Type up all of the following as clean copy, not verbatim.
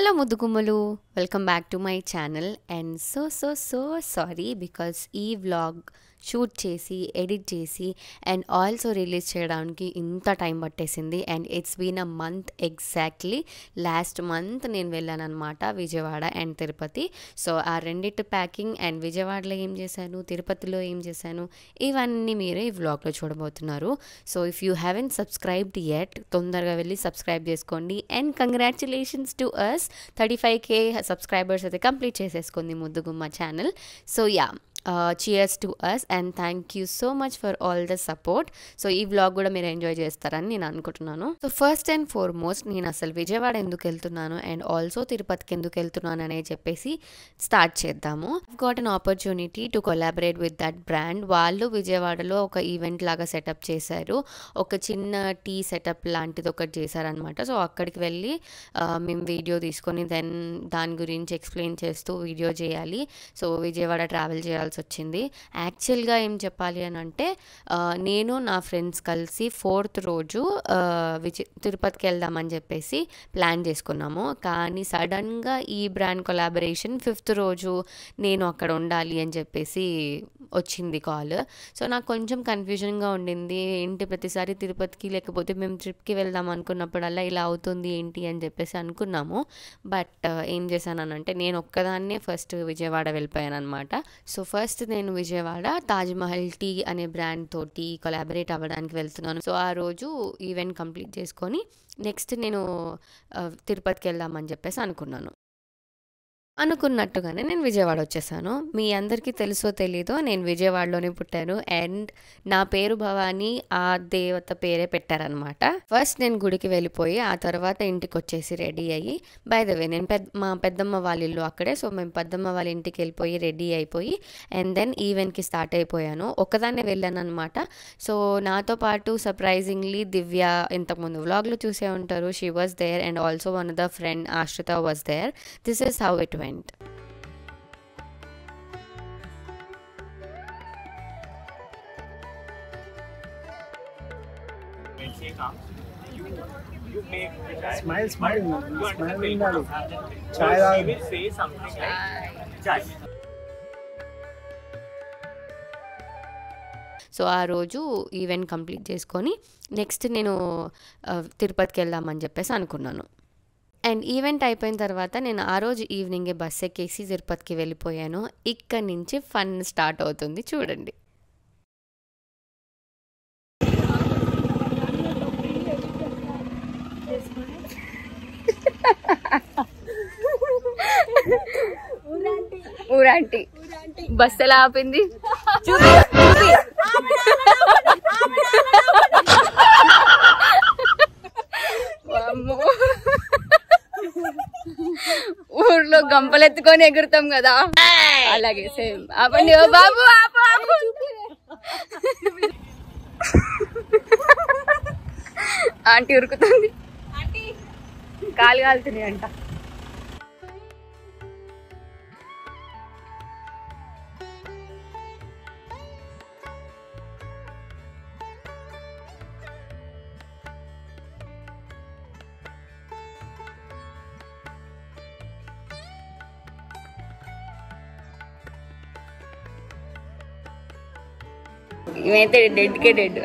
Hello Mudugumalu, welcome back to my channel and so sorry because ee vlog shoot చేసి edit చేసి and also release చేయడానికి ఇంత time పట్టేసింది and it's been a month exactly last month నేను వెళ్ళాను అనమాట Vijayawada and Tirupati. So ఆ రెండిటి ప్యాకింగ్ అండ్ విజయవాడలో ఏం చేశాను, తిరుపతిలో ఏం చేశాను, ఇవన్నీ మీరే ఈ వ్లాగ్లో చూడబోతున్నారు. So if you haven't subscribed yet తొందరగా వెళ్ళి సబ్స్క్రైబ్ చేసుకోండి and congratulations to us 35K subscribers అయితే కంప్లీట్ చేసేసుకుంది ముద్దుగుమ్మ channel. So yeah, cheers to us and thank you so much for all the support. So ఈ వ్లాగ్ కూడా మీరు enjoy చేస్తారని నేను అనుకుంటున్నాను. సో ఫస్ట్ అండ్ ఫార్మోస్ట్ నేను అసలు విజయవాడ ఎందుకు వెళ్తున్నాను అండ్ ఆల్సో తిరుపతికి ఎందుకు వెళ్తున్నాను అనేది చెప్పేసి స్టార్ట్ చేద్దాము. I've got an opportunity to collaborate with that brand. వాళ్ళు విజయవాడలో ఒక ఈవెంట్ లాగా సెటప్ చేశారు, ఒక చిన్న టీ సెటప్ లాంటిది ఒకటి చేశారనమాట. సో అక్కడికి వెళ్ళి మేము వీడియో తీసుకొని దెన్ దాని గురించి ఎక్స్ప్లెయిన్ చేస్తూ వీడియో చేయాలి. సో విజయవాడ ట్రావెల్ చేయాల్సి వచ్చింది. యాక్చువల్గా ఏం చెప్పాలి అని అంటే నేను నా ఫ్రెండ్స్ కలిసి 4th రోజు తిరుపతికి వెళ్దామని చెప్పేసి ప్లాన్ చేసుకున్నాము. కానీ సడన్గా ఈ బ్రాండ్ కొలాబరేషన్ 5th రోజు నేను అక్కడ ఉండాలి అని చెప్పేసి వచ్చింది కాల్. సో నాకు కొంచెం కన్ఫ్యూజన్గా ఉండింది, ఏంటి ప్రతిసారి తిరుపతికి లేకపోతే మేము ట్రిప్కి వెళ్దాం అనుకున్నప్పుడల్లా ఇలా అవుతుంది ఏంటి అని చెప్పేసి అనుకున్నాము. బట్ ఏం చేశానంటే నేను ఒక్కదాన్నే ఫస్ట్ విజయవాడ వెళ్ళిపోయాను అనమాట. సో ఫస్ట్ నేను విజయవాడ తాజ్మహల్ టీ అనే బ్రాండ్ తోటి కొలాబరేట్ అవ్వడానికి వెళ్తున్నాను. సో ఆ రోజు ఈవెంట్ కంప్లీట్ చేసుకొని నెక్స్ట్ నేను తిరుపతికి వెళ్దామని చెప్పేసి అనుకున్నట్టుగానే నేను విజయవాడ వచ్చేసాను. మీ అందరికీ తెలుసో తెలీదో నేను విజయవాడలోనే పుట్టాను అండ్ నా పేరు భవానీ ఆ దేవత పేరే పెట్టారనమాట. ఫస్ట్ నేను గుడికి వెళ్ళిపోయి ఆ తర్వాత ఇంటికి వచ్చేసి రెడీ అయ్యి, బై ద వే నేను మా పెద్దమ్మ వాళ్ళ ఇల్లు అక్కడే. సో మేము పెద్దమ్మ వాళ్ళ ఇంటికి వెళ్ళిపోయి రెడీ అయిపోయి అండ్ దెన్ ఈవెంట్కి స్టార్ట్ అయిపోయాను. ఒక్కదాన్నే వెళ్ళాను అనమాట. సో నాతో పాటు సర్ప్రైజింగ్లీ దివ్య, ఇంతకుముందు వ్లాగ్లో చూసే ఉంటారు, she was there and also one of the friend Ashritha was there. This is how it went. You make smile unali chai will say something like chai. So ఆ రోజు ఈవెంట్ కంప్లీట్ చేసుకొని next నేను తిరుపతికి వెళ్దామని చెప్పేసి అనుకున్నాను. అండ్ ఈవెంట్ అయిపోయిన తర్వాత నేను ఆ రోజు ఈవినింగే బస్ ఎక్కేసి తిరుపతికి వెళ్ళిపోయాను. ఇక్కడి నుంచి ఫన్ స్టార్ట్ అవుతుంది, చూడండి. ఊరాంటి బస్ ఎలా ఆపింది ఊర్లో గంపలెత్తుకొని ఎగురుతాం కదా, అలాగే సేమ్. ఆపండి ఓ బాబు, ఆపు ఆపు. ఆంటీ ఉరుకుతుంది, కాలు కాలుతుంది అంట. ఇవైతే డెడ్కే డెడ్.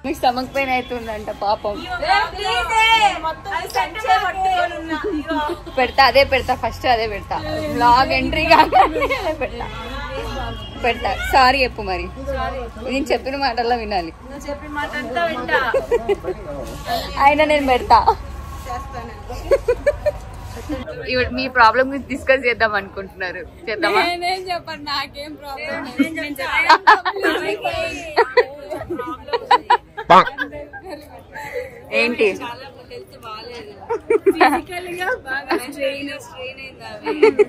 మీకు స్టమక్ పెయిన్ అవుతుందంట పాపం. పెడతా ఫస్ట్ అదే పెడతా, బ్లాగ్ ఎంట్రీ కాగానే అదే పెడతా. సారీ చెప్పు, మరి నేను చెప్పిన మాటల్లో వినాలి. అయినా నేను పెడతా. మీ ప్రాబ్లం గురించి డిస్కస్ చేద్దాం అనుకుంటున్నారు, చేద్దామా? చెప్పండి, నాకేం ప్రాబ్లం. ఏంటి ఫిజికల్ గా బాగా స్ట్రెయిన్ అయింది.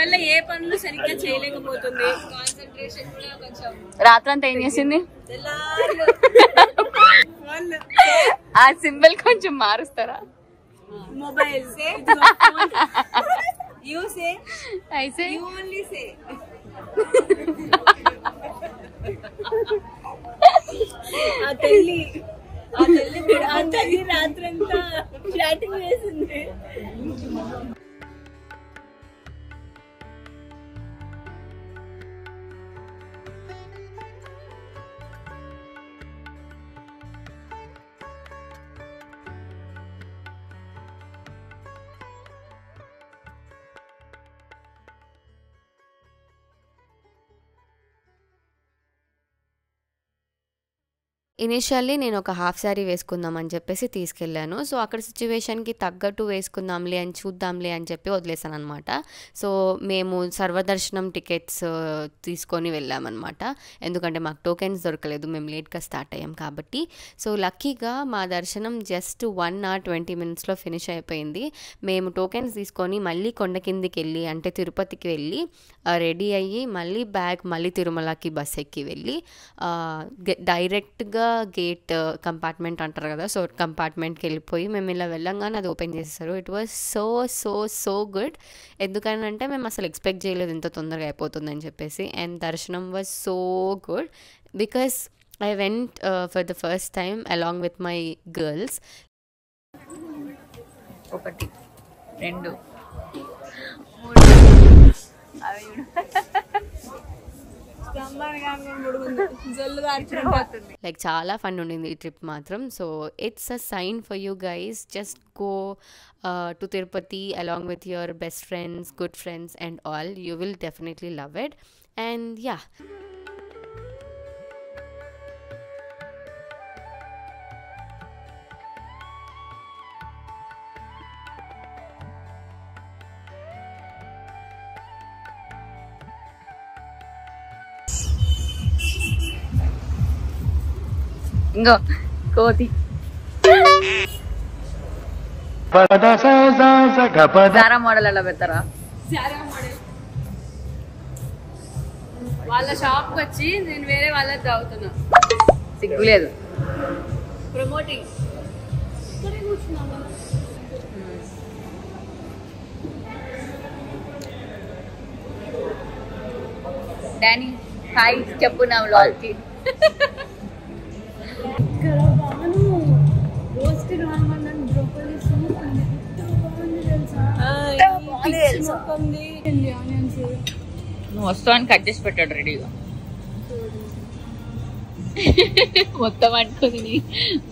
వల్ల ఏ పనులు సరిగ్గా చేయలేకపోతుంది. కాన్సంట్రేషన్ కూడా కొంచెం. రాత్రంతా ఏం చేసింది? ఆ సింబల్ కొంచెం మారుస్తారా? Mobile say you say I say you only say. ఆ తల్లి రాత్రంతా చాటింగ్ వేసింది. ఇనిషియల్లీ నేను ఒక హాఫ్ శారీ వేసుకుందాం అని చెప్పేసి తీసుకెళ్ళాను. సో అక్కడ సిచ్యువేషన్కి తగ్గట్టు వేసుకుందాంలే అని చూద్దాంలే అని చెప్పి వదిలేసాను అనమాట. సో మేము సర్వదర్శనం టికెట్స్ తీసుకొని వెళ్ళామన్నమాట. ఎందుకంటే మాకు టోకెన్స్ దొరకలేదు, మేము లేట్గా స్టార్ట్ అయ్యాం కాబట్టి. సో లక్కీగా మా దర్శనం జస్ట్ 1 hour 20 minutesలో ఫినిష్ అయిపోయింది. మేము టోకెన్స్ తీసుకొని మళ్ళీ కొండ కిందికి వెళ్ళి అంటే తిరుపతికి వెళ్ళి రెడీ అయ్యి మళ్ళీ తిరుమలకి బస్ ఎక్కి వెళ్ళి డైరెక్ట్గా గేట్ కంపార్ట్మెంట్ అంటారు కదా, సో కంపార్ట్మెంట్కి వెళ్ళిపోయి మేము ఇలా వెళ్ళంగానే అది ఓపెన్ చేసేసారు. It was so good. ఎందుకనంటే మేము అసలు ఎక్స్పెక్ట్ చేయలేదు ఇంత తొందరగా అయిపోతుందని చెప్పేసి. అండ్ దర్శనం was so good because I went for the first time along with my girls. 1 2 like చాలా ఫన్ ఉండింది ఈ ట్రిప్ మాత్రం. So it's a sign for you guys, just go to Tirupati along with your best friends, good friends and all. You will definitely love it. And yeah, ఇంకో కోతి సారా model అలా పెడతారా? సారా model వాళ్ళ షాప్కి వచ్చి నేను వేరే వాళ్ళకి తాగుతున్నా. సిగ్గులేదు. ప్రమోటింగ్. డానీ హాయ్ చెప్పు నా వ్లాగ్కి. నువ్వు వస్తావని కట్ చేసి పెట్టాడు రెడీగా. మొత్తం అనుకుని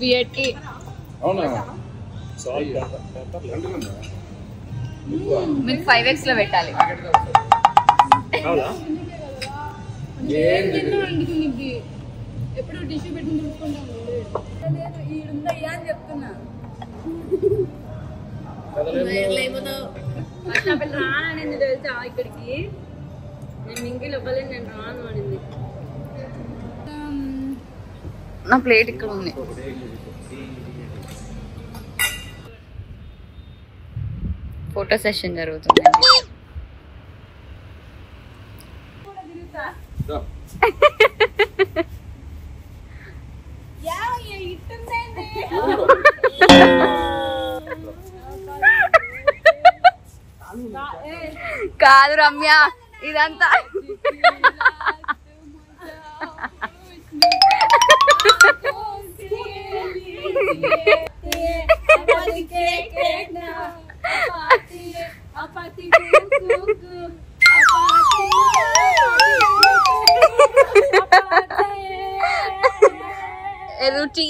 బియర్కి మీరు 5x లో పెట్టాలి. ఎప్పుడు టిష్యూ పెట్టి చూసుకుంటాను ఈడుందయ్యా అని చెప్తున్నా. రాననింది తెలుసా ఇక్కడికి. నేను మింగిల్ ఇవ్వలేదు, నేను రాను అనింది. నా ప్లేట్ ఇక్కడ ఉంది. ఫోటో సెషన్ జరుగుతుంది. కాదు రమ్య, ఇదంతా రుచి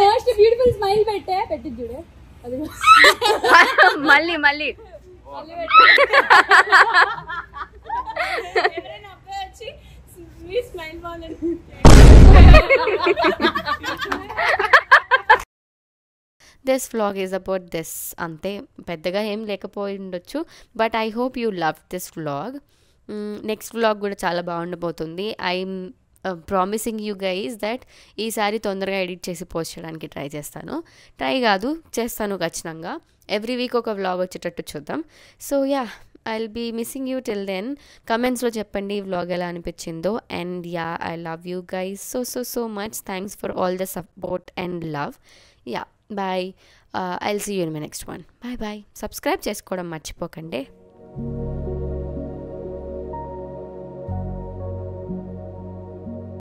మోస్ట్ బ్యూటిఫుల్ స్మైల్ పెట్టి చూడే. మళ్ళీ మళ్ళీ ఎవరైనా అబ్బాయి వచ్చి మీ స్మైల్ బాగుంది this vlog is about this. అంతే, పెద్దగా ఏం లేకపోయి ఉండొచ్చు, but I hope you love this vlog. Next vlog కూడా చాలా బాగుండబోతుంది. I'm promising you guys that ఈసారి తొందరగా ఎడిట్ చేసి పోస్ట్ చేయడానికి ట్రై చేస్తాను. ట్రై కాదు, చేస్తాను ఖచ్చితంగా. ఎవ్రీ వీక్ ఒక వ్లాగ్ వచ్చేటట్టు చూద్దాం. So yeah, I'll be missing you till then. కమెంట్స్లో చెప్పండి ఈ వ్లాగ్ ఎలా అనిపించిందో. And yeah, I love you guys so much. Thanks for all the support and love. Yeah, bye. I'll see you in my next one. Bye. Subscribe చేసుకోవడం మర్చిపోకండి.